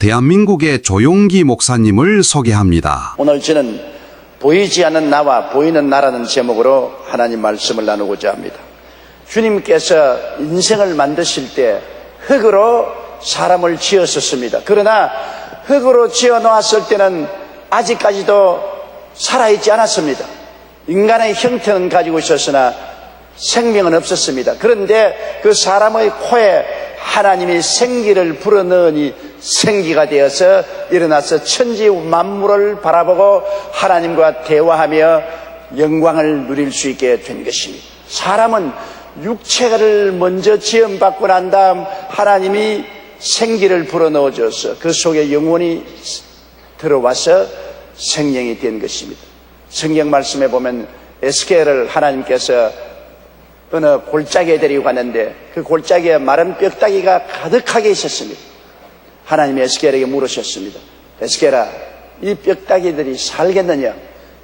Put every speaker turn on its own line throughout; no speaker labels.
대한민국의 조용기 목사님을 소개합니다.
오늘 저는 보이지 않는 나와 보이는 나라는 제목으로 하나님 말씀을 나누고자 합니다. 주님께서 인생을 만드실 때 흙으로 사람을 지었었습니다. 그러나 흙으로 지어 놓았을 때는 아직까지도 살아있지 않았습니다. 인간의 형태는 가지고 있었으나 생명은 없었습니다. 그런데 그 사람의 코에 하나님이 생기를 불어넣으니 생기가 되어서 일어나서 천지 만물을 바라보고 하나님과 대화하며 영광을 누릴 수 있게 된 것입니다. 사람은 육체를 먼저 지음받고 난 다음 하나님이 생기를 불어넣어 줘서 그 속에 영혼이 들어와서 생명이 된 것입니다. 성경 말씀에 보면 에스겔을 하나님께서 어느 골짜기에 데리고 갔는데 그 골짜기에 마른 뼈다귀가 가득하게 있었습니다. 하나님이 에스겔에게 물으셨습니다. 에스겔아, 이 뼈다귀들이 살겠느냐?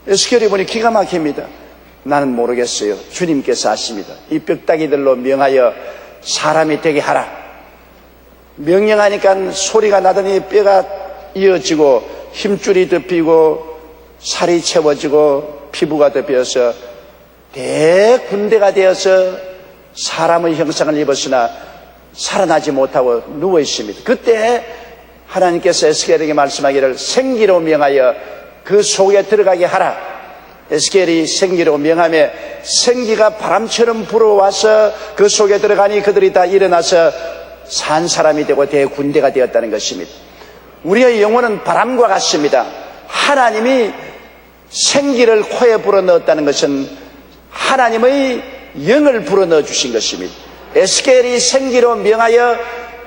에스겔이 보니 기가 막힙니다. 나는 모르겠어요. 주님께서 아십니다. 이 뼈다귀들로 명하여 사람이 되게 하라. 명령하니까 소리가 나더니 뼈가 이어지고 힘줄이 덮이고 살이 채워지고 피부가 덮여서 대군대가 되어서 사람의 형상을 입었으나 살아나지 못하고 누워 있습니다. 그때 하나님께서 에스겔에게 말씀하기를 생기로 명하여 그 속에 들어가게 하라. 에스겔이 생기로 명하며 생기가 바람처럼 불어와서 그 속에 들어가니 그들이 다 일어나서 산 사람이 되고 대군대가 되었다는 것입니다. 우리의 영혼은 바람과 같습니다. 하나님이 생기를 코에 불어넣었다는 것은 하나님의 영을 불어넣어 주신 것입니다. 에스겔이 생기로 명하여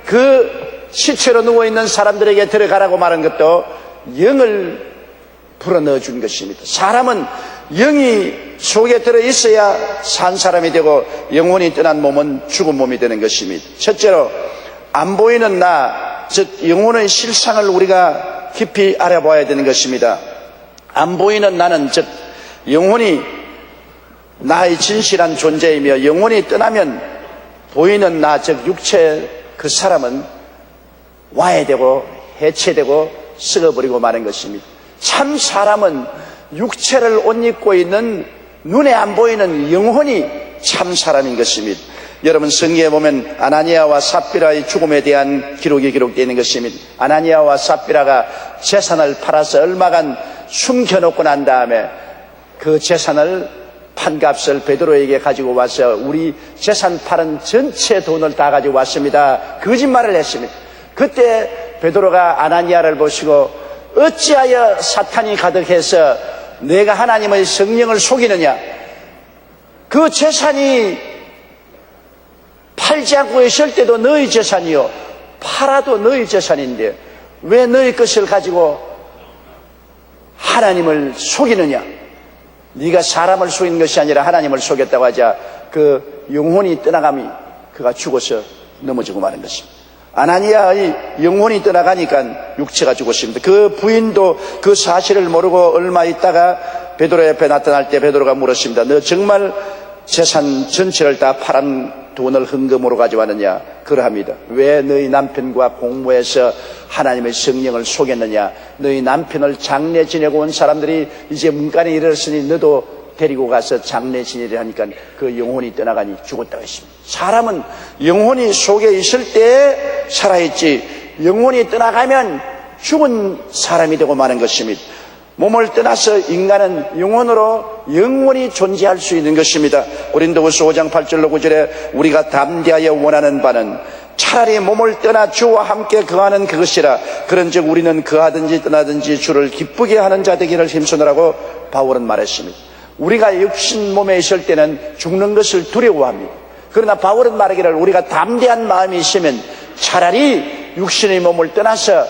그 시체로 누워있는 사람들에게 들어가라고 말한 것도 영을 불어넣어 준 것입니다. 사람은 영이 속에 들어있어야 산 사람이 되고 영혼이 떠난 몸은 죽은 몸이 되는 것입니다. 첫째로 안 보이는 나, 즉 영혼의 실상을 우리가 깊이 알아봐야 되는 것입니다. 안 보이는 나는 즉 영혼이 나의 진실한 존재이며 영혼이 떠나면 보이는 나, 즉 육체 그 사람은 와해되고 해체되고 썩어버리고 마는 것입니다. 참 사람은 육체를 옷 입고 있는 눈에 안 보이는 영혼이 참 사람인 것입니다. 여러분 성경에 보면 아나니아와 삽비라의 죽음에 대한 기록이 기록되어 있는 것입니다. 아나니아와 삽비라가 재산을 팔아서 얼마간 숨겨놓고 난 다음에 그 재산을 판값을 베드로에게 가지고 와서 우리 재산 팔은 전체 돈을 다 가지고 왔습니다. 거짓말을 했습니다. 그때 베드로가 아나니아를 보시고 어찌하여 사탄이 가득해서 내가 하나님의 성령을 속이느냐? 그 재산이 팔지 않고 있을 때도 너희 재산이요 팔아도 너희 재산인데 왜 너희 것을 가지고 하나님을 속이느냐? 네가 사람을 속인 것이 아니라 하나님을 속였다고 하자 그 영혼이 떠나감이 그가 죽어서 넘어지고 마는 것입니다. 아나니아의 영혼이 떠나가니까 육체가 죽었습니다. 그 부인도 그 사실을 모르고 얼마 있다가 베드로 옆에 나타날 때 베드로가 물었습니다. 너 정말 재산 전체를 다 팔은 돈을 헌금으로 가져왔느냐? 그러합니다. 왜 너희 남편과 공모해서 하나님의 성령을 속였느냐? 너희 남편을 장례 지내고 온 사람들이 이제 문간에 이르렀으니 너도 데리고 가서 장례 지내려 하니까 그 영혼이 떠나가니 죽었다고 했습니다. 사람은 영혼이 속에 있을 때 살아있지 영혼이 떠나가면 죽은 사람이 되고 마는 것입니다. 몸을 떠나서 인간은 영혼으로 영원히 존재할 수 있는 것입니다. 고린도후서 5장 8절로 9절에 우리가 담대하여 원하는 바는 차라리 몸을 떠나 주와 함께 거하는 그것이라. 그런즉 우리는 거하든지 떠나든지 주를 기쁘게 하는 자 되기를 힘쓰느라고 바울은 말했습니다. 우리가 육신 몸에 있을 때는 죽는 것을 두려워합니다. 그러나 바울은 말하기를 우리가 담대한 마음이 있으면 차라리 육신의 몸을 떠나서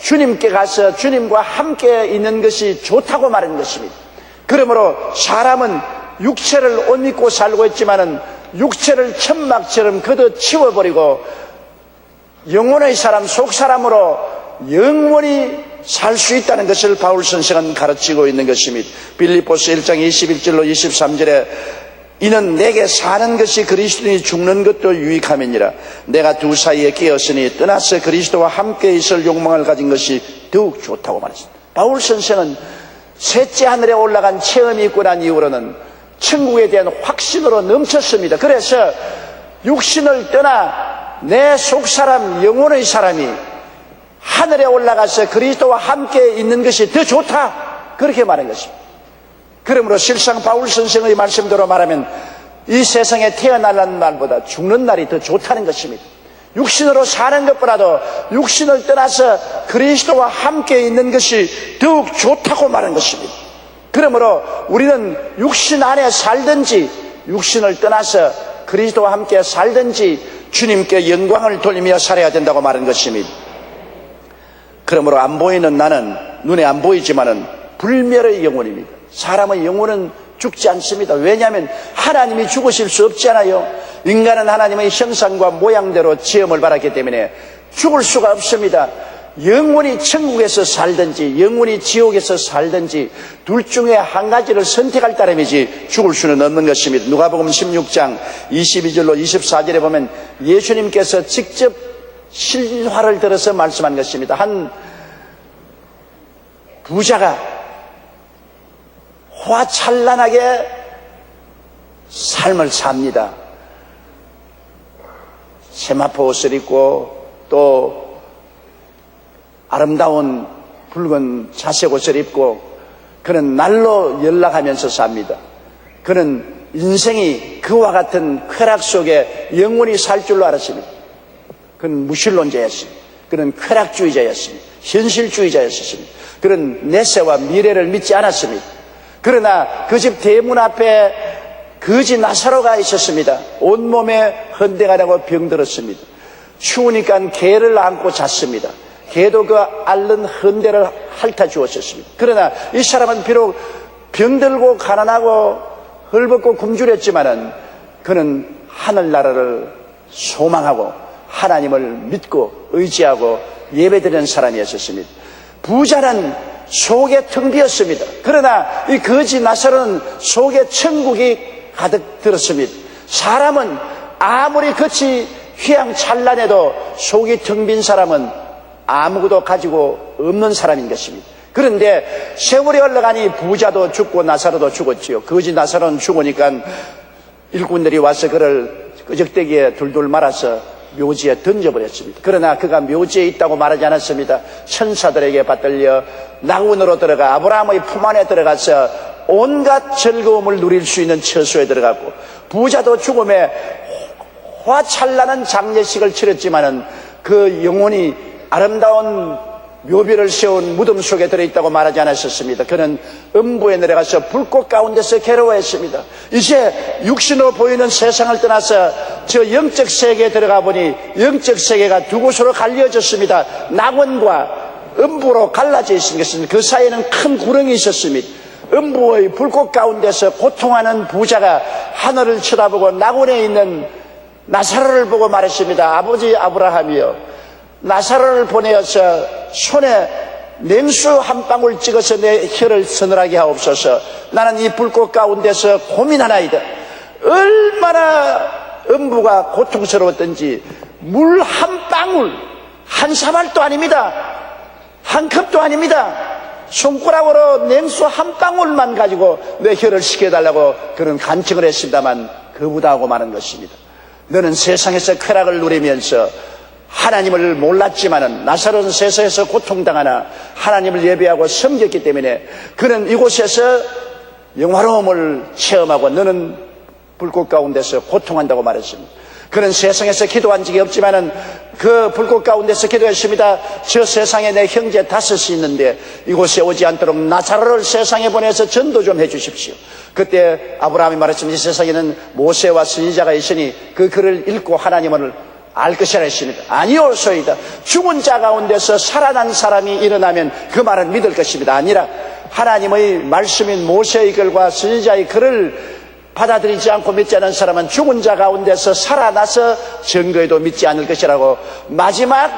주님께 가서 주님과 함께 있는 것이 좋다고 말하는 것입니다. 그러므로 사람은 육체를 옷 입고 살고 있지만은 육체를 천막처럼 걷어치워버리고 영혼의 사람, 속사람으로 영원히 살 수 있다는 것을 바울 선생은 가르치고 있는 것입니다. 빌립보서 1장 21절로 23절에 이는 내게 사는 것이 그리스도니 죽는 것도 유익함이니라. 내가 두 사이에 끼었으니 떠나서 그리스도와 함께 있을 욕망을 가진 것이 더욱 좋다고 말했습니다. 바울 선생은 셋째 하늘에 올라간 체험이 있고 난 이후로는 천국에 대한 확신으로 넘쳤습니다. 그래서 육신을 떠나 내 속사람, 영혼의 사람이 하늘에 올라가서 그리스도와 함께 있는 것이 더 좋다, 그렇게 말한 것입니다. 그러므로 실상 바울 선생의 말씀대로 말하면 이 세상에 태어나는 날보다 죽는 날이 더 좋다는 것입니다. 육신으로 사는 것보다도 육신을 떠나서 그리스도와 함께 있는 것이 더욱 좋다고 말한 것입니다. 그러므로 우리는 육신 안에 살든지 육신을 떠나서 그리스도와 함께 살든지 주님께 영광을 돌리며 살아야 된다고 말한 것입니다. 그러므로 안 보이는 나는, 눈에 안 보이지만은 불멸의 영혼입니다. 사람의 영혼은 죽지 않습니다. 왜냐하면 하나님이 죽으실 수 없잖아요. 인간은 하나님의 형상과 모양대로 지음을 받았기 때문에 죽을 수가 없습니다. 영혼이 천국에서 살든지 영혼이 지옥에서 살든지 둘 중에 한 가지를 선택할 따름이지 죽을 수는 없는 것입니다. 누가복음 16장 22절로 24절에 보면 예수님께서 직접 실화를 들어서 말씀한 것입니다. 한 부자가 화찬란하게 삶을 삽니다. 세마포 옷을 입고 또 아름다운 붉은 자색 옷을 입고 그는 날로 연락하면서 삽니다. 그는 인생이 그와 같은 쾌락 속에 영원히 살 줄로 알았습니다. 그는 무신론자였습니다. 그는 쾌락주의자였습니다. 현실주의자였습니다. 그는 내세와 미래를 믿지 않았습니다. 그러나 그 집 대문 앞에 거지 나사로가 있었습니다. 온몸에 헌대가 나고 병들었습니다. 추우니까 개를 안고 잤습니다. 개도 그 앓는 헌대를 핥아 주었었습니다. 그러나 이 사람은 비록 병들고 가난하고 헐벗고 굶주렸지만은 그는 하늘나라를 소망하고 하나님을 믿고 의지하고 예배드리는 사람이었습니다. 부자는 속에 텅 비었습니다. 그러나 이 거지 나사로는 속에 천국이 가득 들었습니다. 사람은 아무리 겉이 휘황찬란해도 속이 텅 빈 사람은 아무것도 가지고 없는 사람인 것입니다. 그런데 세월이 흘러가니 부자도 죽고 나사로도 죽었지요. 거지 나사로는 죽으니까 일꾼들이 와서 그를 끄적대기에 둘둘 말아서 묘지에 던져버렸습니다. 그러나 그가 묘지에 있다고 말하지 않았습니다. 천사들에게 받들려 낙원으로 들어가 아브라함의 품 안에 들어가서 온갖 즐거움을 누릴 수 있는 처소에 들어갔고, 부자도 죽음에 화찬란한 장례식을 치렀지만은 그 영혼이 아름다운 묘비를 세운 무덤 속에 들어있다고 말하지 않았었습니다. 그는 음부에 내려가서 불꽃 가운데서 괴로워했습니다. 이제 육신으로 보이는 세상을 떠나서 저 영적 세계에 들어가 보니 영적 세계가 두 곳으로 갈려졌습니다. 낙원과 음부로 갈라져 있는 것입니다. 그 사이에는 큰 구렁이 있었습니다. 음부의 불꽃 가운데서 고통하는 부자가 하늘을 쳐다보고 낙원에 있는 나사로를 보고 말했습니다. 아버지 아브라함이여, 나사로를 보내어서 손에 냉수 한 방울 찍어서 내 혀를 서늘하게 하옵소서. 나는 이 불꽃 가운데서 고민하나이다. 얼마나 음부가 고통스러웠던지 물 한 방울, 한 사발도 아닙니다. 한 컵도 아닙니다. 손가락으로 냉수 한 방울만 가지고 내 혀를 식혀달라고 그런 간청을 했습니다만 거부다하고 마는 것입니다. 너는 세상에서 쾌락을 누리면서 하나님을 몰랐지만은 나사로는 세상에서 고통당하나 하나님을 예배하고 섬겼기 때문에 그는 이곳에서 영화로움을 체험하고 너는 불꽃 가운데서 고통한다고 말했습니다. 그는 세상에서 기도한 적이 없지만은 그 불꽃 가운데서 기도했습니다. 저 세상에 내 형제 다섯이 있는데 이곳에 오지 않도록 나사로를 세상에 보내서 전도 좀 해주십시오. 그때 아브라함이 말했습니다. 이 세상에는 모세와 선지자가 있으니 그 글을 읽고 하나님을 알 것이라 했습니다. 아니오소이다. 죽은 자 가운데서 살아난 사람이 일어나면 그 말은 믿을 것입니다. 아니라 하나님의 말씀인 모세의 글과 선지자의 글을 받아들이지 않고 믿지 않은 사람은 죽은 자 가운데서 살아나서 증거에도 믿지 않을 것이라고 마지막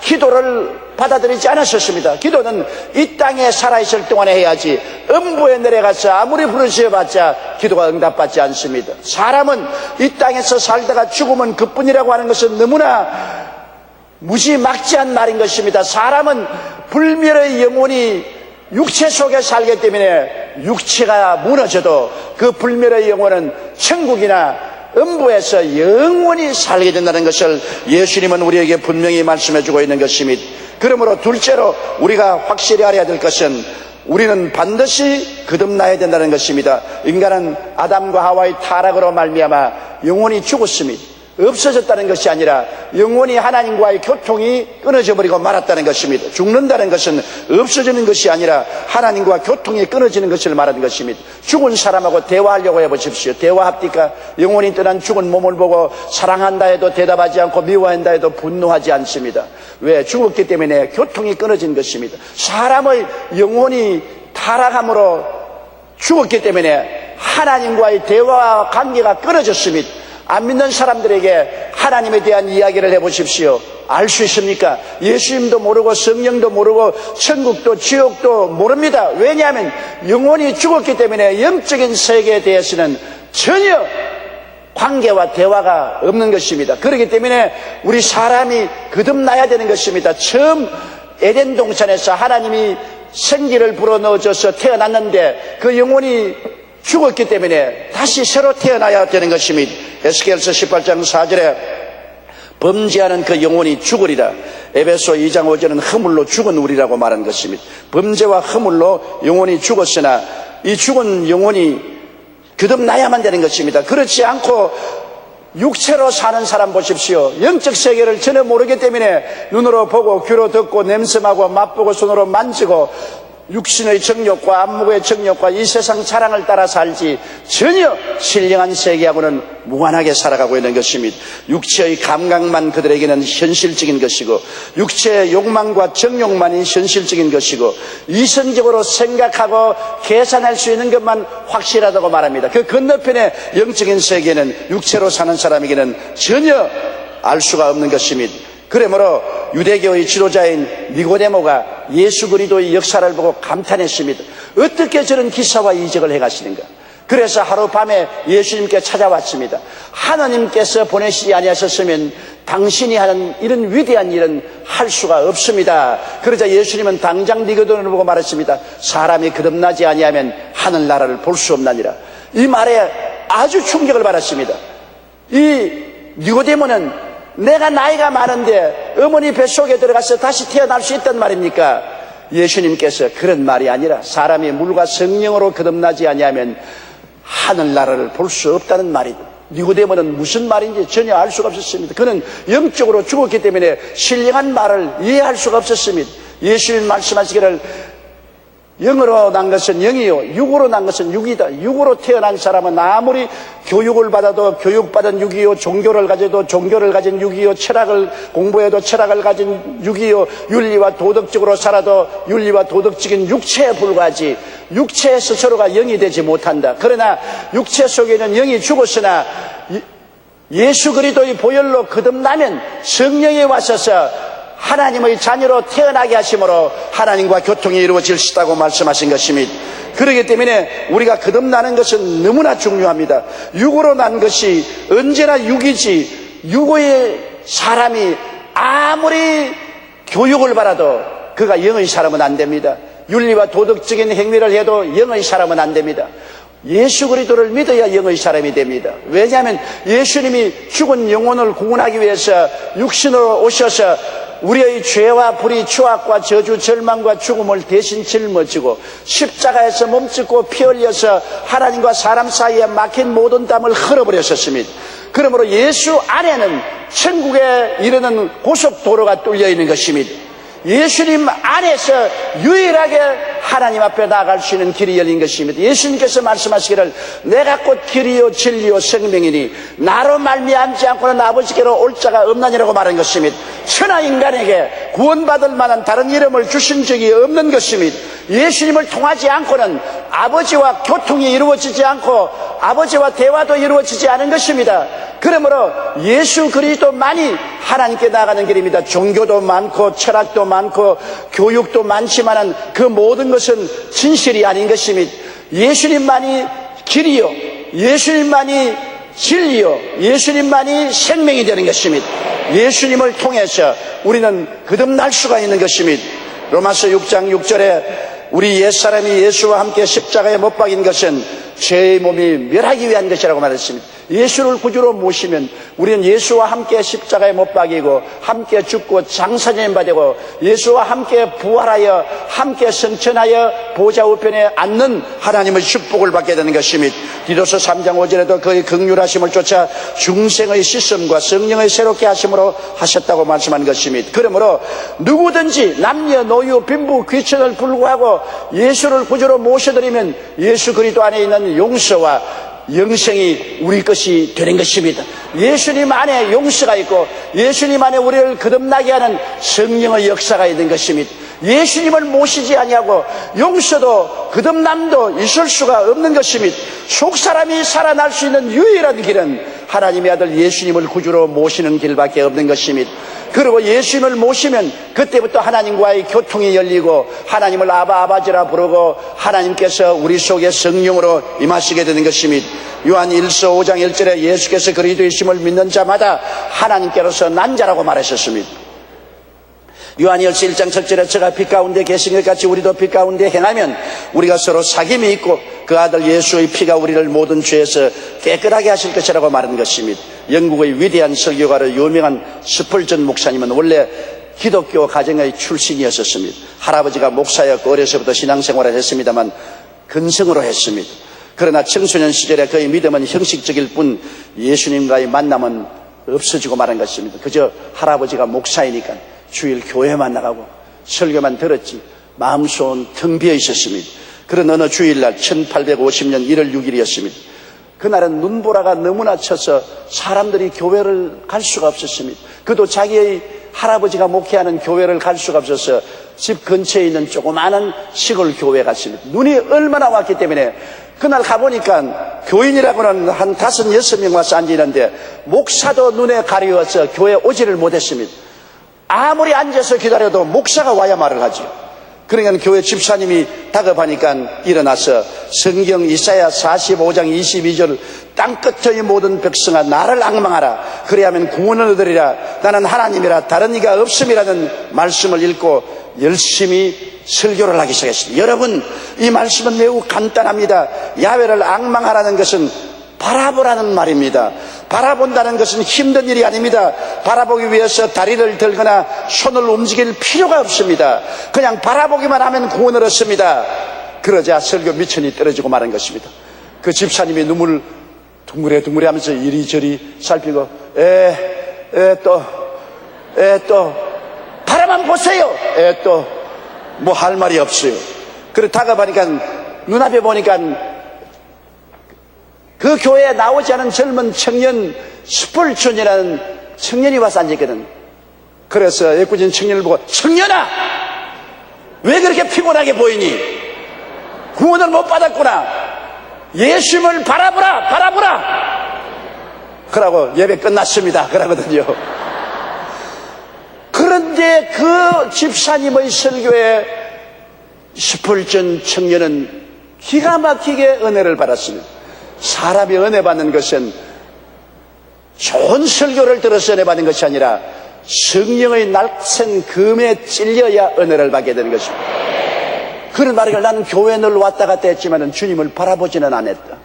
기도를 받아들이지 않았었습니다. 기도는 이 땅에 살아있을 동안에 해야지 음부에 내려가서 아무리 부르짖어봤자 기도가 응답받지 않습니다. 사람은 이 땅에서 살다가 죽으면 그뿐이라고 하는 것은 너무나 무지막지한 말인 것입니다. 사람은 불멸의 영혼이 육체 속에 살기 때문에 육체가 무너져도 그 불멸의 영혼은 천국이나 음부에서 영원히 살게 된다는 것을 예수님은 우리에게 분명히 말씀해주고 있는 것입니다. 그러므로 둘째로 우리가 확실히 알아야 될 것은 우리는 반드시 거듭나야 된다는 것입니다. 인간은 아담과 하와의 타락으로 말미암아 영혼이 죽었습니다. 없어졌다는 것이 아니라 영원히 하나님과의 교통이 끊어져 버리고 말았다는 것입니다. 죽는다는 것은 없어지는 것이 아니라 하나님과 교통이 끊어지는 것을 말하는 것입니다. 죽은 사람하고 대화하려고 해보십시오. 대화합니까? 영혼이 떠난 죽은 몸을 보고 사랑한다 해도 대답하지 않고 미워한다 해도 분노하지 않습니다. 왜? 죽었기 때문에 교통이 끊어진 것입니다. 사람의 영혼이 타락함으로 죽었기 때문에 하나님과의 대화와 관계가 끊어졌습니다. 안 믿는 사람들에게 하나님에 대한 이야기를 해보십시오. 알 수 있습니까? 예수님도 모르고 성령도 모르고 천국도 지옥도 모릅니다. 왜냐하면 영혼이 죽었기 때문에 영적인 세계에 대해서는 전혀 관계와 대화가 없는 것입니다. 그렇기 때문에 우리 사람이 거듭나야 되는 것입니다. 처음 에덴 동산에서 하나님이 생기를 불어넣어줘서 태어났는데 그 영혼이 죽었기 때문에 다시 새로 태어나야 되는 것입니다. 에스겔서 18장 4절에 범죄하는 그 영혼이 죽으리라. 에베소 2장 5절은 허물로 죽은 우리라고 말한 것입니다. 범죄와 허물로 영혼이 죽었으나 이 죽은 영혼이 거듭나야만 되는 것입니다. 그렇지 않고 육체로 사는 사람 보십시오. 영적 세계를 전혀 모르기 때문에 눈으로 보고 귀로 듣고 냄새하고 맛보고 손으로 만지고 육신의 정욕과 안목의 정욕과 이 세상 자랑을 따라 살지 전혀 신령한 세계하고는 무관하게 살아가고 있는 것입니다. 육체의 감각만 그들에게는 현실적인 것이고 육체의 욕망과 정욕만이 현실적인 것이고 이성적으로 생각하고 계산할 수 있는 것만 확실하다고 말합니다. 그 건너편의 영적인 세계는 육체로 사는 사람에게는 전혀 알 수가 없는 것입니다. 그러므로 유대교의 지도자인 니고데모가 예수 그리스도의 역사를 보고 감탄했습니다. 어떻게 저런 기사와 이적을 해가시는가? 그래서 하룻밤에 예수님께 찾아왔습니다. 하나님께서 보내시지 아니하셨으면 당신이 하는 이런 위대한 일은 할 수가 없습니다. 그러자 예수님은 당장 니고데모를 보고 말했습니다. 사람이 거듭나지 아니하면 하늘나라를 볼 수 없나니라. 이 말에 아주 충격을 받았습니다. 이 니고데모는 내가 나이가 많은데 어머니 뱃속에 들어가서 다시 태어날 수 있단 말입니까? 예수님께서 그런 말이 아니라 사람이 물과 성령으로 거듭나지 아니하면 하늘나라를 볼 수 없다는 말이다. 니고데모는 무슨 말인지 전혀 알 수가 없었습니다. 그는 영적으로 죽었기 때문에 신령한 말을 이해할 수가 없었습니다. 예수님 말씀하시기를 영으로 난 것은 영이요 육으로 난 것은 육이다. 육으로 태어난 사람은 아무리 교육을 받아도 교육받은 육이요 종교를 가져도 종교를 가진 육이요 철학을 공부해도 철학을 가진 육이요 윤리와 도덕적으로 살아도 윤리와 도덕적인 육체에 불과하지 육체 스스로가 영이 되지 못한다. 그러나 육체 속에는 영이 죽었으나 예수 그리스도의 보혈로 거듭나면 성령이 와서서 하나님의 자녀로 태어나게 하심으로 하나님과 교통이 이루어질 수 있다고 말씀하신 것입니다. 그렇기 때문에 우리가 거듭나는 것은 너무나 중요합니다. 육으로 난 것이 언제나 육이지 육의 사람이 아무리 교육을 받아도 그가 영의 사람은 안 됩니다. 윤리와 도덕적인 행위를 해도 영의 사람은 안 됩니다. 예수 그리스도를 믿어야 영의 사람이 됩니다. 왜냐하면 예수님이 죽은 영혼을 구원하기 위해서 육신으로 오셔서 우리의 죄와 불의, 추악과 저주, 절망과 죽음을 대신 짊어지고 십자가에서 몸짓고 피 흘려서 하나님과 사람 사이에 막힌 모든 담을 흘려버렸었습니다. 그러므로 예수 안에는 천국에 이르는 고속도로가 뚫려 있는 것입니다. 예수님 안에서 유일하게 하나님 앞에 나아갈 수 있는 길이 열린 것입니다. 예수님께서 말씀하시기를 내가 곧 길이요 진리요 생명이니 나로 말미암지 않고는 아버지께로 올 자가 없나니라고 말한 것입니다. 천하 인간에게 구원받을 만한 다른 이름을 주신 적이 없는 것입니다. 예수님을 통하지 않고는 아버지와 교통이 이루어지지 않고 아버지와 대화도 이루어지지 않은 것입니다. 그러므로 예수 그리스도만이 하나님께 나가는 길입니다. 종교도 많고 철학도 많고 교육도 많지만은 그 모든 것은 진실이 아닌 것입니다. 예수님만이 길이요, 예수님만이 진리요, 예수님만이 생명이 되는 것입니다. 예수님을 통해서 우리는 거듭날 수가 있는 것입니다. 로마서 6장 6절에 우리 옛사람이 예수와 함께 십자가에 못 박인 것은 죄의 몸이 멸하기 위한 것이라고 말했습니다. 예수를 구주로 모시면 우리는 예수와 함께 십자가에 못 박이고 함께 죽고 장사되는 바 되고 예수와 함께 부활하여 함께 승천하여 보좌 우편에 앉는 하나님의 축복을 받게 되는 것입니다. 디도서 3장 5절에도 그의 긍휼하심을 쫓아 중생의 씻음과 성령의 새롭게 하심으로 하셨다고 말씀한 것입니다. 그러므로 누구든지 남녀 노유 빈부 귀천을 불구하고 예수를 구주로 모셔드리면 예수 그리스도 안에 있는 용서와 영생이 우리 것이 되는 것입니다. 예수님 안에 용서가 있고 예수님 안에 우리를 거듭나게 하는 성령의 역사가 있는 것입니다. 예수님을 모시지 아니하고 용서도 거듭남도 있을 수가 없는 것입니다. 속사람이 살아날 수 있는 유일한 길은 하나님의 아들 예수님을 구주로 모시는 길밖에 없는 것입니다. 그리고 예수님을 모시면 그때부터 하나님과의 교통이 열리고 하나님을 아바지라 부르고 하나님께서 우리 속에 성령으로 임하시게 되는 것입니다. 요한 1서 5장 1절에 예수께서 그리스도이심을 믿는 자마다 하나님께로서 난 자라고 말하셨습니다. 요한일서 1장 7절에 저가 빛 가운데 계신 것 같이 우리도 빛 가운데 행하면 우리가 서로 사귐이 있고 그 아들 예수의 피가 우리를 모든 죄에서 깨끗하게 하실 것이라고 말한 것입니다. 영국의 위대한 설교가로 유명한 스펄전 목사님은 원래 기독교 가정의 출신이었습니다. 할아버지가 목사였고 어려서부터 신앙생활을 했습니다만 근성으로 했습니다. 그러나 청소년 시절에 그의 믿음은 형식적일 뿐 예수님과의 만남은 없어지고 말한 것입니다. 그저 할아버지가 목사이니까 주일 교회만 나가고 설교만 들었지 마음속은 텅 비어 있었습니다. 그런 어느 주일날 1850년 1월 6일이었습니다. 그날은 눈보라가 너무나 쳐서 사람들이 교회를 갈 수가 없었습니다. 그도 자기의 할아버지가 목회하는 교회를 갈 수가 없어서 집 근처에 있는 조그마한 시골 교회에 갔습니다. 눈이 얼마나 왔기 때문에 그날 가보니까 교인이라고는 한 5, 6명 와서 앉아있는데 목사도 눈에 가려워서 교회에 오지를 못했습니다. 아무리 앉아서 기다려도 목사가 와야 말을 하죠. 그러니까 교회 집사님이 다급하니까 일어나서 성경 이사야 45장 22절 땅끝의 모든 백성아 나를 앙망하라 그래야면 구원을 얻으리라 나는 하나님이라 다른 이가 없음이라는 말씀을 읽고 열심히 설교를 하기 시작했습니다. 여러분 이 말씀은 매우 간단합니다. 야훼를 앙망하라는 것은 바라보라는 말입니다. 바라본다는 것은 힘든 일이 아닙니다. 바라보기 위해서 다리를 들거나 손을 움직일 필요가 없습니다. 그냥 바라보기만 하면 구원을 얻습니다. 그러자 설교 미천이 떨어지고 말한 것입니다. 그 집사님이 눈물 둥그레 하면서 이리저리 살피고 또 바라만 보세요. 또 뭐 할 말이 없어요. 그래 다가보니까 눈앞에 보니까 그 교회에 나오지 않은 젊은 청년 스펄전이라는 청년이 와서 앉았거든. 그래서 애꿎은 청년을 보고 청년아 왜 그렇게 피곤하게 보이니? 구원을 못 받았구나. 예수님을 바라보라 그러고 예배 끝났습니다 그러거든요. 그런데 그 집사님의 설교에 스펄전 청년은 기가 막히게 은혜를 받았습니다. 사람이 은혜 받는 것은 좋은 설교를 들어서 은혜 받는 것이 아니라 성령의 날쌘 금에 찔려야 은혜를 받게 되는 것입니다. 그런 말을 나는 교회에 늘 왔다 갔다 했지만 주님을 바라보지는 않았다.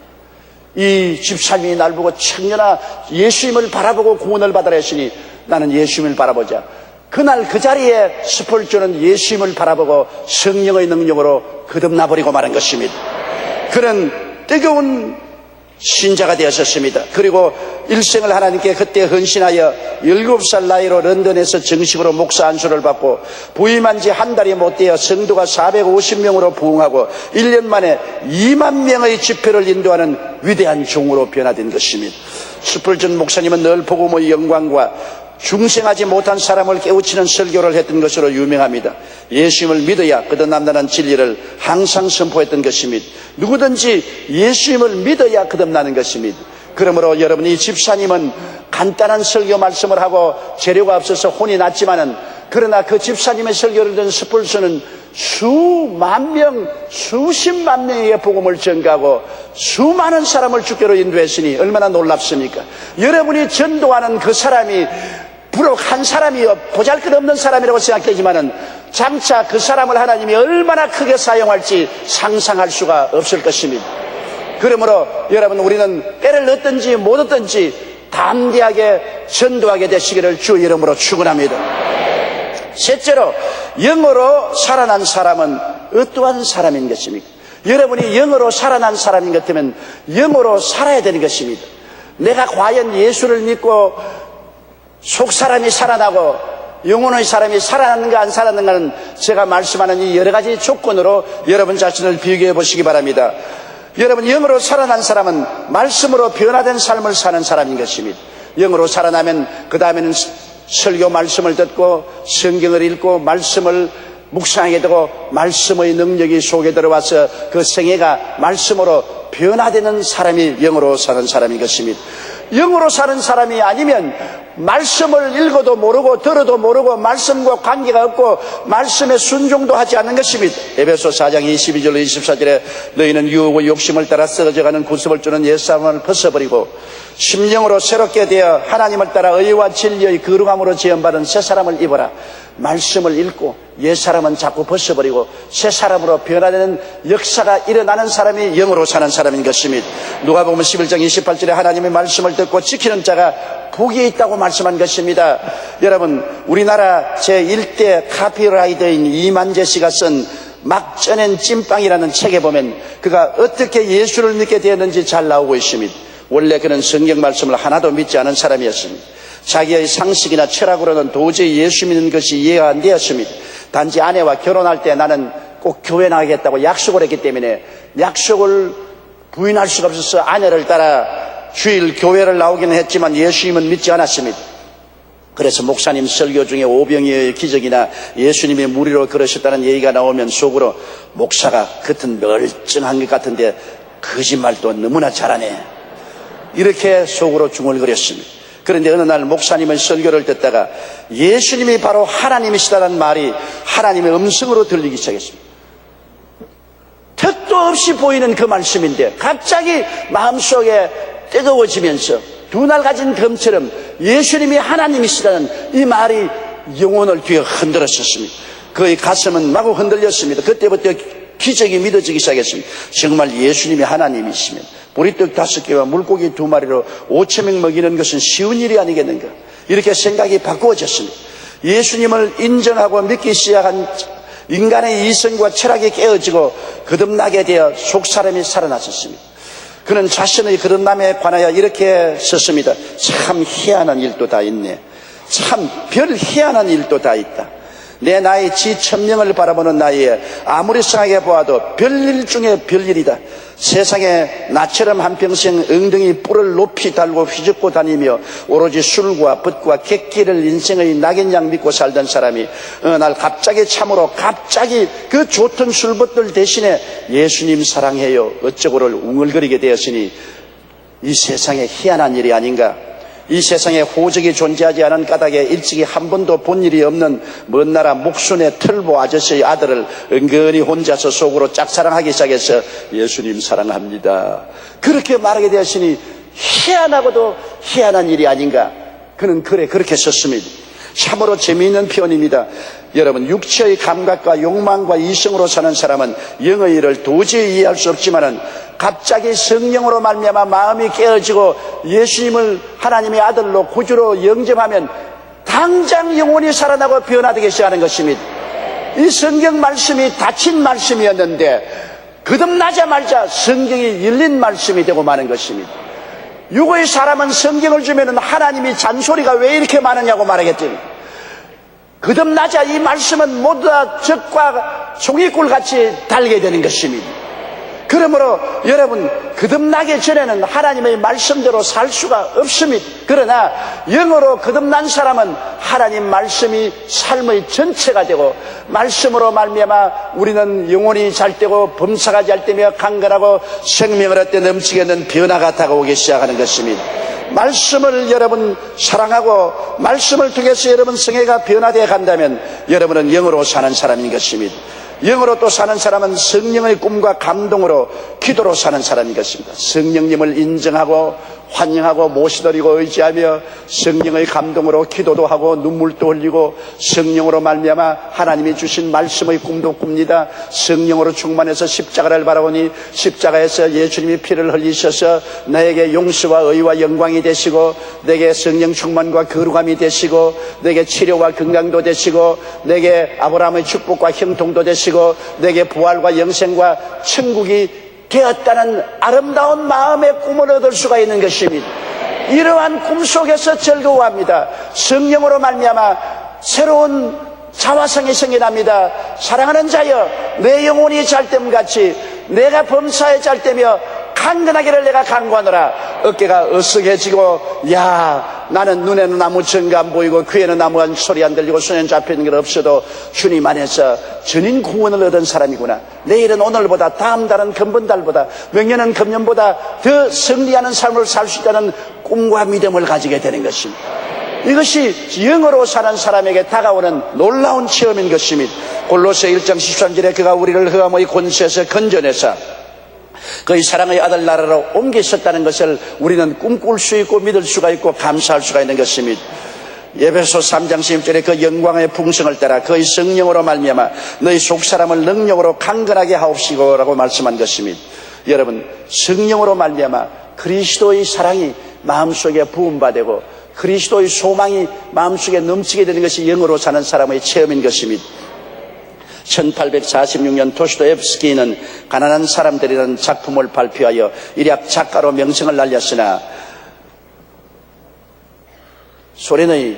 이 집사님이 날 보고 청년아 예수님을 바라보고 구원을 받으라 했으니 나는 예수님을 바라보자. 그날 그 자리에 스펄전은 예수님을 바라보고 성령의 능력으로 거듭나버리고 말한 것입니다. 그는 뜨거운 신자가 되었었습니다. 그리고 일생을 하나님께 그때 헌신하여 7살 나이로 런던에서 정식으로 목사 안수를 받고 부임한 지 한 달이 못 되어 성도가 450명으로 부흥하고 1년 만에 2만 명의 집회를 인도하는 위대한 종으로 변화된 것입니다. 스펄전 목사님은 늘 복음의 영광과 중생하지 못한 사람을 깨우치는 설교를 했던 것으로 유명합니다. 예수님을 믿어야 거듭난다는 진리를 항상 선포했던 것입니다. 누구든지 예수님을 믿어야 거듭나는 것입니다. 그러므로 여러분, 이 집사님은 간단한 설교 말씀을 하고 재료가 없어서 혼이 났지만은, 그러나 그 집사님의 설교를 듣는 스폴서는 수만 명, 수십만 명에게 복음을 전가하고 수많은 사람을 주께로 인도했으니 얼마나 놀랍습니까? 여러분이 전도하는 그 사람이 부록 한 사람이요, 보잘것없는 사람이라고 생각되지만은 장차 그 사람을 하나님이 얼마나 크게 사용할지 상상할 수가 없을 것입니다. 그러므로 여러분, 우리는 때를 얻든지 못 얻든지 담대하게 전도하게 되시기를 주 이름으로 축원합니다. 셋째로, 영으로 살아난 사람은 어떠한 사람인 것입니까? 여러분이 영으로 살아난 사람인 것 같으면 영으로 살아야 되는 것입니다. 내가 과연 예수를 믿고 속 사람이 살아나고 영혼의 사람이 살아났는가 안 살아났는가는 제가 말씀하는 이 여러 가지 조건으로 여러분 자신을 비교해 보시기 바랍니다. 여러분, 영으로 살아난 사람은 말씀으로 변화된 삶을 사는 사람인 것입니다. 영으로 살아나면 그 다음에는 설교 말씀을 듣고 성경을 읽고 말씀을 묵상하게 되고 말씀의 능력이 속에 들어와서 그 생애가 말씀으로 변화되는 사람이 영으로 사는 사람인 것입니다. 영으로 사는 사람이 아니면 말씀을 읽어도 모르고 들어도 모르고 말씀과 관계가 없고 말씀에 순종도 하지 않는 것입니다. 에베소 4장 22절로 24절에 너희는 유혹의 욕심을 따라 썩어져가는 구습을 주는 옛사람을 벗어버리고 심령으로 새롭게 되어 하나님을 따라 의와 진리의 거룩함으로 지음받은 새 사람을 입어라. 말씀을 읽고 옛사람은 자꾸 벗어버리고 새 사람으로 변화되는 역사가 일어나는 사람이 영으로 사는 사람인 것입니다. 누가복음 11장 28절에 하나님의 말씀을 듣고 지키는 자가 복이 있다고 말씀한 것입니다. 여러분, 우리나라 제1대 카피라이터인 이만재 씨가 쓴 막 쪄낸 찐빵이라는 책에 보면 그가 어떻게 예수를 믿게 되었는지 잘 나오고 있습니다. 원래 그는 성경 말씀을 하나도 믿지 않은 사람이었습니다. 자기의 상식이나 철학으로는 도저히 예수 믿는 것이 이해가 안 되었습니다. 단지 아내와 결혼할 때 나는 꼭 교회 나가겠다고 약속을 했기 때문에 약속을 부인할 수가 없어서 아내를 따라 주일 교회를 나오기는 했지만 예수님은 믿지 않았습니다. 그래서 목사님 설교 중에 오병이어의 기적이나 예수님이 무리로 걸으셨다는 얘기가 나오면 속으로 목사가 겉은 멀쩡한 것 같은데 거짓말도 너무나 잘하네, 이렇게 속으로 중얼거렸습니다. 그런데 어느 날 목사님의 설교를 듣다가 예수님이 바로 하나님이시다는 말이 하나님의 음성으로 들리기 시작했습니다. 택도 없이 보이는 그 말씀인데 갑자기 마음속에 뜨거워지면서 두 날 가진 검처럼 예수님이 하나님이시다는 이 말이 영혼을 뒤에 흔들었었습니다. 그의 가슴은 마구 흔들렸습니다. 그때부터 기적이 믿어지기 시작했습니다. 정말 예수님이 하나님이시면 보리떡 5개와 물고기 2마리로 5,000명 먹이는 것은 쉬운 일이 아니겠는가, 이렇게 생각이 바꾸어졌습니다. 예수님을 인정하고 믿기 시작한 인간의 이성과 철학이 깨어지고 거듭나게 되어 속사람이 살아났었습니다. 그는 자신의 거듭남에 관하여 이렇게 썼습니다. 참 희한한 일도 다 있네. 참 별 희한한 일도 다 있다. 내 나이 지 천명을 바라보는 나이에 아무리 생각해 보아도 별일 중에 별일이다. 세상에 나처럼 한평생 엉덩이 뿔을 높이 달고 휘젓고 다니며 오로지 술과 벗과 객기를 인생의 낙인양 믿고 살던 사람이 어느 날 갑자기 참으로 갑자기 그 좋던 술벗들 대신에 예수님 사랑해요 어쩌고를 웅얼거리게 되었으니 이 세상에 희한한 일이 아닌가. 이 세상에 호적이 존재하지 않은 까닭에 일찍이 한 번도 본 일이 없는 먼 나라 목순의 털보 아저씨의 아들을 은근히 혼자서 속으로 짝사랑하기 시작해서 예수님 사랑합니다, 그렇게 말하게 되었으니 희한하고도 희한한 일이 아닌가. 그는 그렇게 썼습니다. 참으로 재미있는 표현입니다. 여러분, 육체의 감각과 욕망과 이성으로 사는 사람은 영의 일을 도저히 이해할 수 없지만은 갑자기 성령으로 말미암아 마음이 깨어지고 예수님을 하나님의 아들로 구주로 영접하면 당장 영혼이 살아나고 변화되기 시작하는 것입니다. 이 성경 말씀이 닫힌 말씀이었는데 거듭나자마자 성경이 열린 말씀이 되고 마는 것입니다. 육의 사람은 성경을 주면은 하나님이 잔소리가 왜 이렇게 많으냐고 말하겠지. 거듭나자 이 말씀은 모두 다 적과 종이꿀 같이 달게 되는 것입니다. 그러므로 여러분 거듭나기 전에는 하나님의 말씀대로 살 수가 없습니다. 그러나 영으로 거듭난 사람은 하나님 말씀이 삶의 전체가 되고 말씀으로 말미암아 우리는 영혼이 잘 되고 범사가 잘 되며 강건하고 생명을 얻되 넘치게 하는 변화가 다가오기 시작하는 것입니다. 말씀을 여러분 사랑하고 말씀을 통해서 여러분 생애가 변화되어 간다면 여러분은 영으로 사는 사람인 것입니다. 영으로 또 사는 사람은 성령의 꿈과 감동으로 기도로 사는 사람인 것입니다. 성령님을 인정하고 환영하고 모시드리고 의지하며 성령의 감동으로 기도도 하고 눈물도 흘리고 성령으로 말미암아 하나님이 주신 말씀의 꿈도 꿉니다. 성령으로 충만해서 십자가를 바라보니 십자가에서 예수님이 피를 흘리셔서 나에게 용서와 의와 영광이 되시고 내게 성령 충만과 거룩함이 되시고 내게 치료와 건강도 되시고 내게 아브라함의 축복과 형통도 되시고 내게 부활과 영생과 천국이 되었다는 아름다운 마음의 꿈을 얻을 수가 있는 것입니다. 이러한 꿈 속에서 즐거워합니다. 성령으로 말미암아 새로운 자화성이 생겨납니다. 사랑하는 자여, 내 영혼이 잘됨 같이 내가 범사에 잘되며 강건하기를 내가 간구하노라. 어깨가 으쓱해지고 야 나는 눈에는 아무 증거 안 보이고 귀에는 아무 소리 안 들리고 손에는 잡히는 게 없어도 주님 안에서 전인 구원을 얻은 사람이구나. 내일은 오늘보다 다음 달은 금번달보다 명년은 금년보다 더 승리하는 삶을 살 수 있다는 꿈과 믿음을 가지게 되는 것입니다. 이것이 영으로 사는 사람에게 다가오는 놀라운 체험인 것입니다. 골로새 1장 13절에 그가 우리를 흑암의 권세에서 건져내사 그의 사랑의 아들 나라로 옮기셨다는 것을 우리는 꿈꿀 수 있고 믿을 수가 있고 감사할 수가 있는 것입니다. 에베소 3장 16절에 그 영광의 풍성을 따라 그의 성령으로 말미암아 너희 속사람을 능력으로 강건하게 하옵시고 라고 말씀한 것입니다. 여러분 성령으로 말미암아 그리스도의 사랑이 마음속에 부음받고 그리스도의 소망이 마음속에 넘치게 되는 것이 영으로 사는 사람의 체험인 것입니다. 1846년 도스토옙스키는 가난한 사람들이라는 작품을 발표하여 일약 작가로 명성을 날렸으나 소련의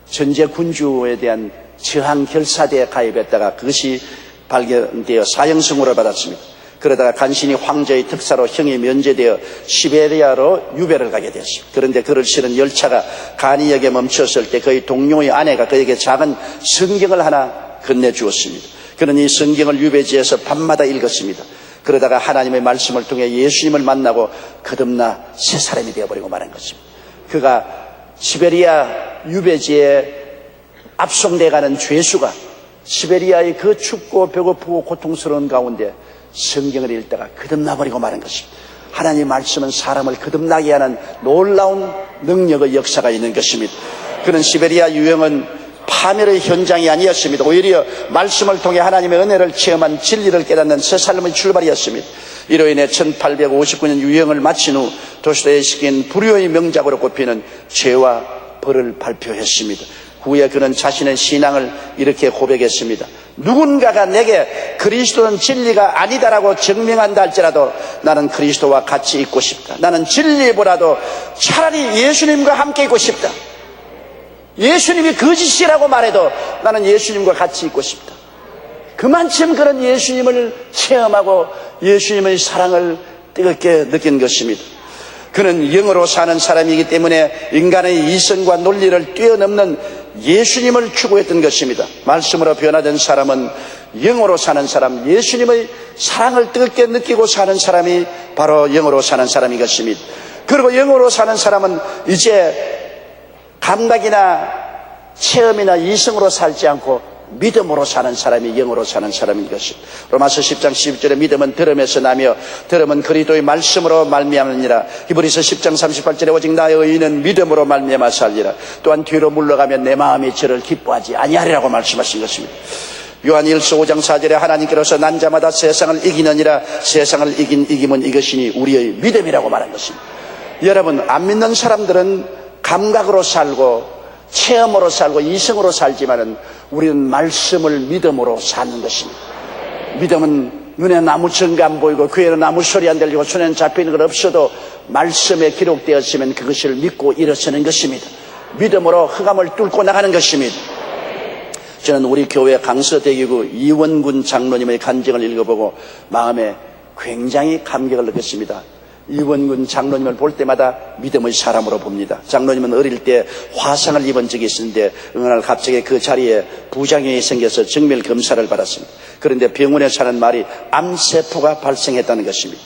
전제 군주에 대한 저항 결사대에 가입했다가 그것이 발견되어 사형선고를 받았습니다. 그러다가 간신히 황제의 특사로 형이 면제되어 시베리아로 유배를 가게 되었습니다. 그런데 그를 실은 열차가 가니역에 멈췄을 때 그의 동료의 아내가 그에게 작은 성경을 하나 건네주었습니다. 그는 이 성경을 유배지에서 밤마다 읽었습니다. 그러다가 하나님의 말씀을 통해 예수님을 만나고 거듭나 새 사람이 되어버리고 말한 것입니다. 그가 시베리아 유배지에 압송돼가는 죄수가 시베리아의 그 춥고 배고프고 고통스러운 가운데 성경을 읽다가 거듭나버리고 말한 것입니다. 하나님의 말씀은 사람을 거듭나게 하는 놀라운 능력의 역사가 있는 것입니다. 그는 시베리아 유형은 파멸의 현장이 아니었습니다. 오히려 말씀을 통해 하나님의 은혜를 체험한 진리를 깨닫는 새 삶의 출발이었습니다. 이로 인해 1859년 유형을 마친 후 도스토옙스키는 불효의 명작으로 꼽히는 죄와 벌을 발표했습니다. 후에 그는 자신의 신앙을 이렇게 고백했습니다. 누군가가 내게 그리스도는 진리가 아니다라고 증명한다 할지라도 나는 그리스도와 같이 있고 싶다. 나는 진리보다도 차라리 예수님과 함께 있고 싶다. 예수님이 거짓이라고 말해도 나는 예수님과 같이 있고 싶다. 그만큼 그런 예수님을 체험하고 예수님의 사랑을 뜨겁게 느낀 것입니다. 그는 영으로 사는 사람이기 때문에 인간의 이성과 논리를 뛰어넘는 예수님을 추구했던 것입니다. 말씀으로 변화된 사람은 영으로 사는 사람, 예수님의 사랑을 뜨겁게 느끼고 사는 사람이 바로 영으로 사는 사람인 것입니다. 그리고 영으로 사는 사람은 이제 감각이나 체험이나 이성으로 살지 않고 믿음으로 사는 사람이 영으로 사는 사람인 것입니다. 로마서 10장 12절에 믿음은 들음에서 나며 들음은 그리스도의 말씀으로 말미암느니라. 히브리서 10장 38절에 오직 나의 의인은 믿음으로 말미암아 살리라. 또한 뒤로 물러가면 내 마음이 저를 기뻐하지 아니하리라고 말씀하신 것입니다. 요한일서 5장 4절에 하나님께로서 난 자마다 세상을 이기느니라. 세상을 이긴 이김은 이것이니 우리의 믿음이라고 말한 것입니다. 여러분 안 믿는 사람들은 감각으로 살고 체험으로 살고 이성으로 살지만은 우리는 말씀을 믿음으로 사는 것입니다. 믿음은 눈에는 아무 증거 안 보이고 귀에는 아무 소리 안 들리고 손에는 잡히는 건 없어도 말씀에 기록되었으면 그것을 믿고 일어서는 것입니다. 믿음으로 흑암을 뚫고 나가는 것입니다. 저는 우리 교회 강서대교구 이원군 장로님의 간증을 읽어보고 마음에 굉장히 감격을 느꼈습니다. 이원근 장로님을 볼 때마다 믿음의 사람으로 봅니다. 장로님은 어릴 때 화상을 입은 적이 있었는데 어느 날 갑자기 그 자리에 부작용이 생겨서 정밀 검사를 받았습니다. 그런데 병원에서 하는 말이 암세포가 발생했다는 것입니다.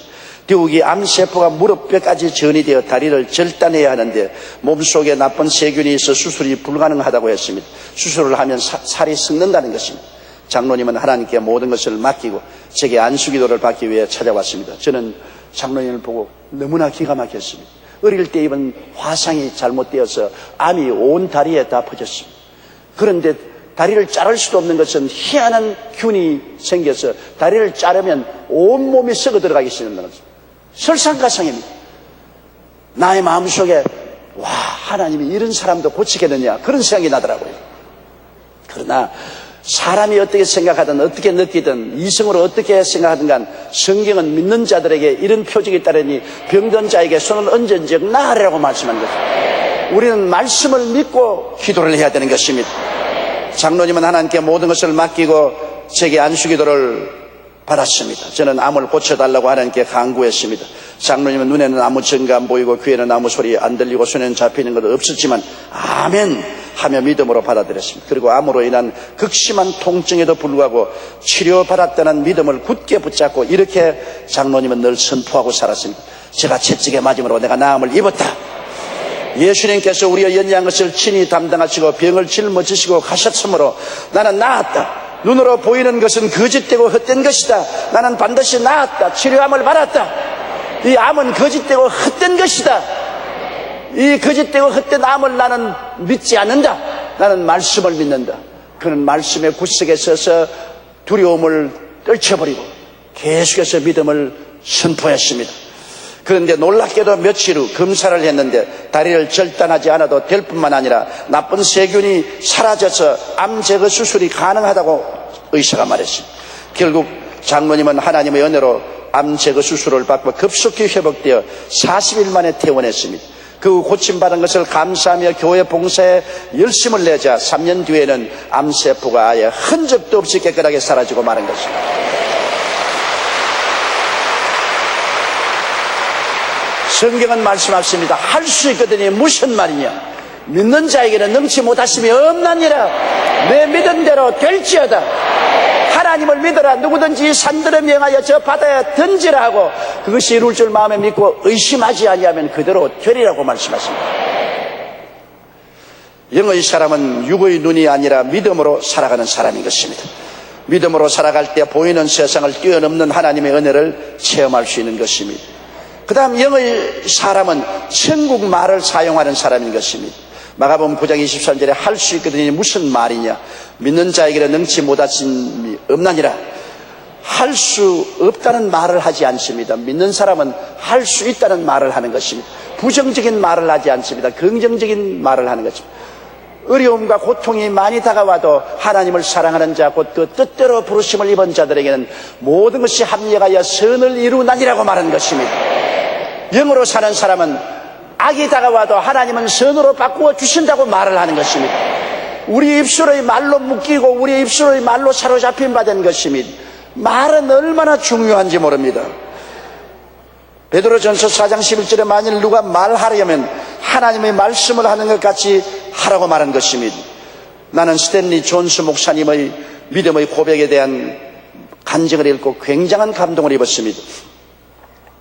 더욱이 암세포가 무릎뼈까지 전이되어 다리를 절단해야 하는데 몸속에 나쁜 세균이 있어 수술이 불가능하다고 했습니다. 수술을 하면 살이 썩는다는 것입니다. 장로님은 하나님께 모든 것을 맡기고 제게 안수기도를 받기 위해 찾아왔습니다. 저는 장로님을 보고 너무나 기가 막혔습니다. 어릴 때 입은 화상이 잘못되어서 암이 온 다리에 다 퍼졌습니다. 그런데 다리를 자를 수도 없는 것은 희한한 균이 생겨서 다리를 자르면 온몸이 썩어 들어가기 시작한다는 것입니다. 설상가상입니다. 나의 마음속에 와, 하나님이 이런 사람도 고치겠느냐 그런 생각이 나더라고요. 그러나 사람이 어떻게 생각하든 어떻게 느끼든 이성으로 어떻게 생각하든 간 성경은 믿는 자들에게 이런 표적이 따르니 병든 자에게 손을 얹은 즉 나으리라고 말씀한 것입니다. 우리는 말씀을 믿고 기도를 해야 되는 것입니다. 장로님은 하나님께 모든 것을 맡기고 제게 안수기도를 받았습니다. 저는 암을 고쳐달라고 하나님께 간구했습니다. 장로님은 눈에는 아무 증거 안 보이고 귀에는 아무 소리 안 들리고 손에는 잡히는 것도 없었지만 아멘 하며 믿음으로 받아들였습니다. 그리고 암으로 인한 극심한 통증에도 불구하고 치료받았다는 믿음을 굳게 붙잡고 이렇게 장로님은 늘 선포하고 살았습니다. 제가 채찍에 맞음으로 내가 나음을 입었다. 예수님께서 우리의 연약한 것을 친히 담당하시고 병을 짊어지시고 가셨으므로 나는 나았다. 눈으로 보이는 것은 거짓되고 헛된 것이다. 나는 반드시 나았다. 치료함을 받았다. 이 암은 거짓되고 헛된 것이다. 이 거짓되고 헛된 암을 나는 믿지 않는다. 나는 말씀을 믿는다. 그는 말씀의 구석에 서서 두려움을 떨쳐버리고 계속해서 믿음을 선포했습니다. 그런데 놀랍게도 며칠 후 검사를 했는데 다리를 절단하지 않아도 될 뿐만 아니라 나쁜 세균이 사라져서 암 제거 수술이 가능하다고 의사가 말했습니다. 결국 장로님은 하나님의 은혜로 암 제거 수술을 받고 급속히 회복되어 40일 만에 퇴원했습니다. 그 고침받은 것을 감사하며 교회 봉사에 열심을 내자 3년 뒤에는 암세포가 아예 흔적도 없이 깨끗하게 사라지고 마는 것입니다. 성경은 말씀하십니다. 할 수 있거든요. 무슨 말이냐? 믿는 자에게는 능치 못하심이 없나니라. 내 믿은 대로 될지어다. 하나님을 믿어라. 누구든지 산들을 명하여 저 바다에 던지라 하고 그것이 이룰 줄 마음에 믿고 의심하지 아니하면 그대로 되리라고 말씀하십니다. 영의 사람은 육의 눈이 아니라 믿음으로 살아가는 사람인 것입니다. 믿음으로 살아갈 때 보이는 세상을 뛰어넘는 하나님의 은혜를 체험할 수 있는 것입니다. 그 다음 영의 사람은 천국 말을 사용하는 사람인 것입니다. 마가복음 9장 23절에 할 수 있거든요. 무슨 말이냐? 믿는 자에게는 능치 못하심이 없나니라. 할 수 없다는 말을 하지 않습니다. 믿는 사람은 할 수 있다는 말을 하는 것입니다. 부정적인 말을 하지 않습니다. 긍정적인 말을 하는 것입니다. 어려움과 고통이 많이 다가와도 하나님을 사랑하는 자 곧 그 뜻대로 부르심을 입은 자들에게는 모든 것이 합력하여 선을 이루나니라고 말하는 것입니다. 영으로 사는 사람은 악이 다가와도 하나님은 선으로 바꾸어 주신다고 말을 하는 것입니다. 우리 입술의 말로 묶이고 우리 입술의 말로 사로잡힌 바 된 것입니다. 말은 얼마나 중요한지 모릅니다. 베드로전서 4장 11절에 만일 누가 말하려면 하나님의 말씀을 하는 것 같이 하라고 말한 것입니다. 나는 스탠리 존스 목사님의 믿음의 고백에 대한 간증을 읽고 굉장한 감동을 입었습니다.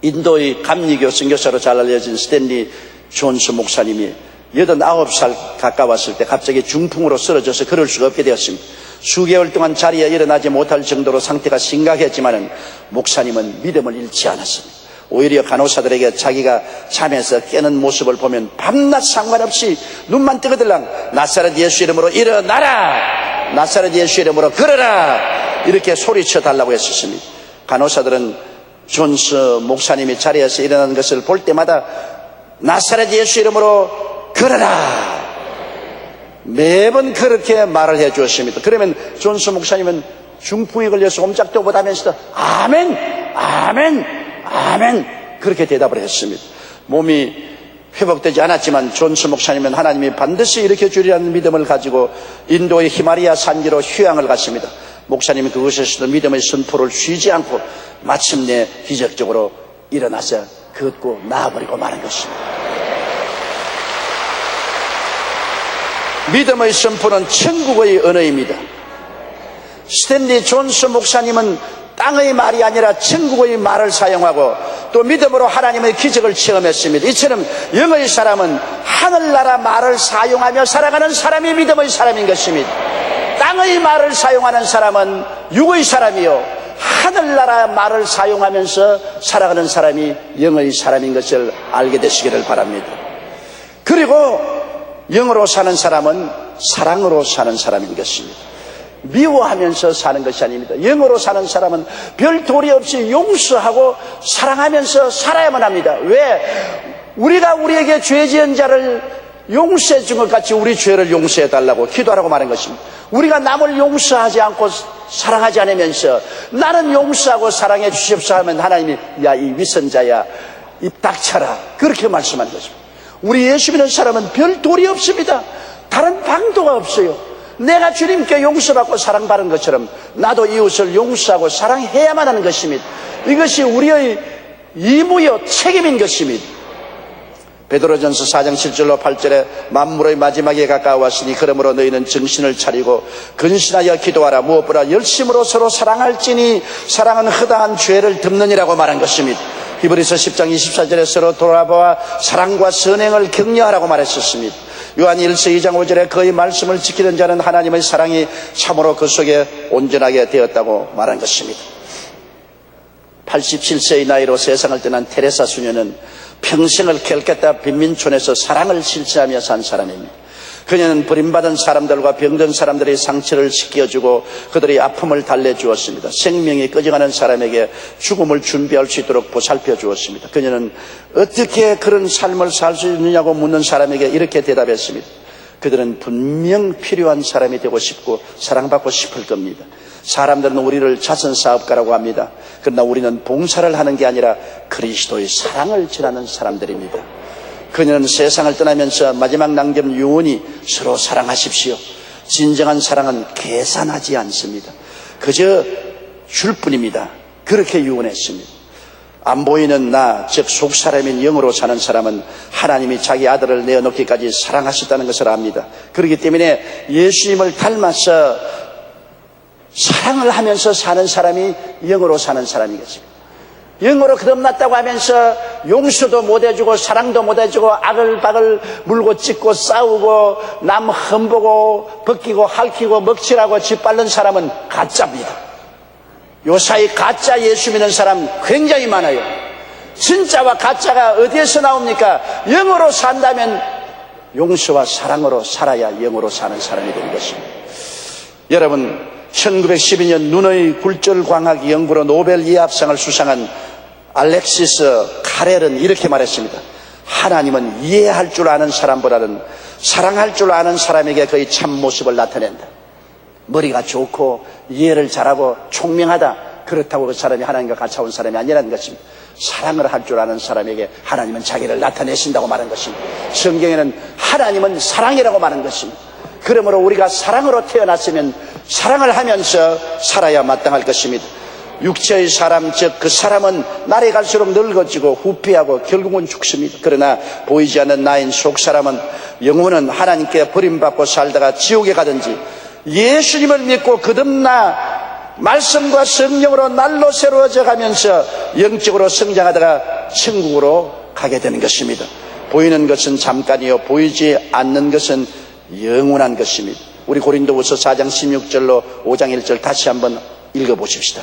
인도의 감리교 선교사로 잘 알려진 스탠리 존스 목사님이 89살 가까웠을 때 갑자기 중풍으로 쓰러져서 걸을 수가 없게 되었습니다. 수개월 동안 자리에 일어나지 못할 정도로 상태가 심각했지만 목사님은 믿음을 잃지 않았습니다. 오히려 간호사들에게 자기가 잠에서 깨는 모습을 보면 밤낮 상관없이 눈만 뜨거들랑 나사렛 예수 이름으로 일어나라, 나사렛 예수 이름으로 걸어라 이렇게 소리쳐 달라고 했었습니다. 간호사들은 존스 목사님이 자리에서 일어나는 것을 볼 때마다 나사렛 예수 이름으로 걸어라 매번 그렇게 말을 해 주었습니다. 그러면 존스 목사님은 중풍에 걸려서 옴짝도 못하면서도 아멘 아멘 아멘 그렇게 대답을 했습니다. 몸이 회복되지 않았지만 존스 목사님은 하나님이 반드시 일으켜 주리라는 믿음을 가지고 인도의 히말라야 산지로 휴양을 갔습니다. 목사님이 그것에서도 믿음의 선포를 쉬지 않고 마침내 기적적으로 일어나서 걷고 나아버리고 마는 것입니다. 믿음의 선포는 천국의 언어입니다. 스탠리 존스 목사님은 땅의 말이 아니라 천국의 말을 사용하고 또 믿음으로 하나님의 기적을 체험했습니다. 이처럼 영의 사람은 하늘나라 말을 사용하며 살아가는 사람이 믿음의 사람인 것입니다. 땅의 말을 사용하는 사람은 육의 사람이요, 하늘나라 말을 사용하면서 살아가는 사람이 영의 사람인 것을 알게 되시기를 바랍니다. 그리고 영으로 사는 사람은 사랑으로 사는 사람인 것입니다. 미워하면서 사는 것이 아닙니다. 영으로 사는 사람은 별 도리 없이 용서하고 사랑하면서 살아야만 합니다. 왜? 우리가 우리에게 죄 지은 자를 용서해 준 것 같이 우리 죄를 용서해 달라고 기도하라고 말한 것입니다. 우리가 남을 용서하지 않고 사랑하지 않으면서 나는 용서하고 사랑해 주십사 하면 하나님이 야, 이 위선자야, 입 닥쳐라, 그렇게 말씀하는 것입니다. 우리 예수 믿는 사람은 별 도리 없습니다. 다른 방도가 없어요. 내가 주님께 용서받고 사랑받은 것처럼 나도 이웃을 용서하고 사랑해야만 하는 것입니다. 이것이 우리의 의무요 책임인 것입니다. 베드로전서 4장 7절로 8절에 만물의 마지막에 가까웠으니 그러므로 너희는 정신을 차리고 근신하여 기도하라. 무엇보다 열심으로 서로 사랑할지니 사랑은 허다한 죄를 덮느니라고 말한 것입니다. 히브리서 10장 24절에 서로 돌아보아 사랑과 선행을 격려하라고 말했었습니다. 요한 1서 2장 5절에 그의 말씀을 지키는 자는 하나님의 사랑이 참으로 그 속에 온전하게 되었다고 말한 것입니다. 87세의 나이로 세상을 떠난 테레사 수녀는 평생을 캘캐타 빈민촌에서 사랑을 실천하며 산 사람입니다. 그녀는 버림받은 사람들과 병든 사람들의 상처를 씻겨주고 그들의 아픔을 달래주었습니다. 생명이 꺼져가는 사람에게 죽음을 준비할 수 있도록 보살펴 주었습니다. 그녀는 어떻게 그런 삶을 살 수 있느냐고 묻는 사람에게 이렇게 대답했습니다. 그들은 분명 필요한 사람이 되고 싶고 사랑받고 싶을 겁니다. 사람들은 우리를 자선사업가라고 합니다. 그러나 우리는 봉사를 하는 게 아니라 그리스도의 사랑을 전하는 사람들입니다. 그녀는 세상을 떠나면서 마지막 남긴 유언이 서로 사랑하십시오. 진정한 사랑은 계산하지 않습니다. 그저 줄 뿐입니다. 그렇게 유언했습니다. 안 보이는 나, 즉 속사람인 영으로 사는 사람은 하나님이 자기 아들을 내어놓기까지 사랑하셨다는 것을 압니다. 그렇기 때문에 예수님을 닮아서 사랑을 하면서 사는 사람이 영으로 사는 사람이겠습니다. 영으로 거듭났다고 하면서 용서도 못해주고 사랑도 못해주고 아글바글 물고 찢고 싸우고 남 흠보고 벗기고 핥히고 먹칠하고 짓밟는 사람은 가짜입니다. 요사이 가짜 예수 믿는 사람 굉장히 많아요. 진짜와 가짜가 어디에서 나옵니까? 영으로 산다면 용서와 사랑으로 살아야 영으로 사는 사람이 되는 것입니다. 여러분, 1912년 눈의 굴절광학 연구로 노벨 이해학상을 수상한 알렉시스 카렐은 이렇게 말했습니다. 하나님은 이해할 줄 아는 사람보다는 사랑할 줄 아는 사람에게 그의 참모습을 나타낸다. 머리가 좋고 이해를 잘하고 총명하다, 그렇다고 그 사람이 하나님과 가까운 사람이 아니라는 것입니다. 사랑을 할 줄 아는 사람에게 하나님은 자기를 나타내신다고 말한 것입니다. 성경에는 하나님은 사랑이라고 말한 것입니다. 그러므로 우리가 사랑으로 태어났으면 사랑을 하면서 살아야 마땅할 것입니다. 육체의 사람, 즉 그 사람은 날이 갈수록 늙어지고 후피하고 결국은 죽습니다. 그러나 보이지 않는 나인 속 사람은 영혼은 하나님께 버림받고 살다가 지옥에 가든지 예수님을 믿고 거듭나 말씀과 성령으로 날로 새로워져 가면서 영적으로 성장하다가 천국으로 가게 되는 것입니다. 보이는 것은 잠깐이요 보이지 않는 것은 영원한 것입니다. 우리 고린도후서 4장 16절로 5장 1절 다시 한번 읽어보십시다.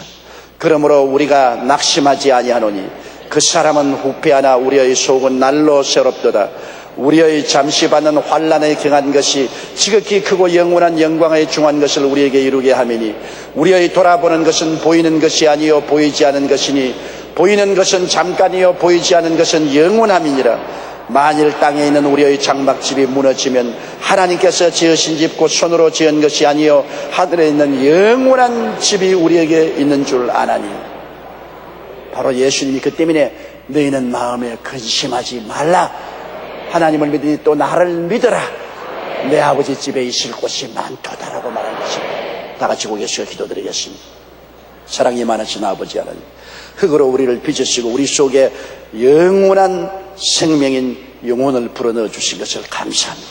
그러므로 우리가 낙심하지 아니하노니 그 사람은 후패하나 우리의 속은 날로 새롭도다. 우리의 잠시 받는 환난에 경한 것이 지극히 크고 영원한 영광에 중한 것을 우리에게 이루게 하매니 우리의 돌아보는 것은 보이는 것이 아니요 보이지 않은 것이니 보이는 것은 잠깐이요 보이지 않은 것은 영원함이니라. 만일 땅에 있는 우리의 장막집이 무너지면 하나님께서 지으신 집 곧 손으로 지은 것이 아니요 하늘에 있는 영원한 집이 우리에게 있는 줄 아나니. 바로 예수님이 그 때문에 너희는 마음에 근심하지 말라. 하나님을 믿으니 또 나를 믿어라. 내 아버지 집에 있을 곳이 많도다라고 말한 것입니다. 다 같이 고개 숙여 기도드리겠습니다. 사랑이 많으신 아버지 하나님, 흙으로 우리를 빚으시고 우리 속에 영원한 생명인 영혼을 불어넣어 주신 것을 감사합니다.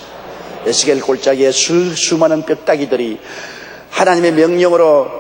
에스겔 골짜기에 수많은 뼈다귀들이 하나님의 명령으로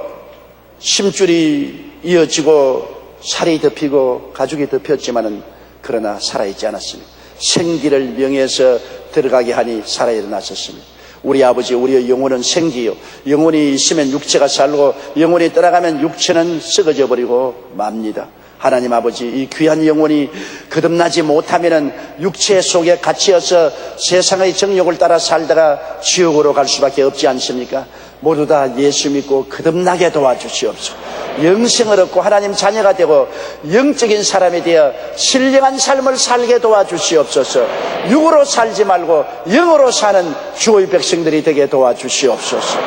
심줄이 이어지고 살이 덮이고 가죽이 덮였지만은 그러나 살아있지 않았습니다. 생기를 명해서 들어가게 하니 살아 일어나셨습니다. 우리 아버지, 우리의 영혼은 생기요, 영혼이 있으면 육체가 살고 영혼이 떠나가면 육체는 썩어져 버리고 맙니다. 하나님 아버지, 이 귀한 영혼이 거듭나지 못하면은 육체 속에 갇혀서 세상의 정욕을 따라 살다가 지옥으로 갈 수밖에 없지 않습니까? 모두 다 예수 믿고 거듭나게 도와주시옵소서. 영생을 얻고 하나님 자녀가 되고 영적인 사람이 되어 신령한 삶을 살게 도와주시옵소서. 육으로 살지 말고 영으로 사는 주의 백성들이 되게 도와주시옵소서.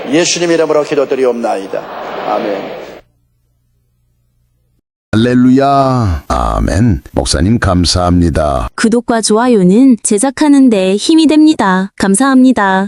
예수님 이름으로 기도드리옵나이다. 아멘.
할렐루야. 아멘. 목사님 감사합니다.
구독과 좋아요는 제작하는 데 힘이 됩니다. 감사합니다.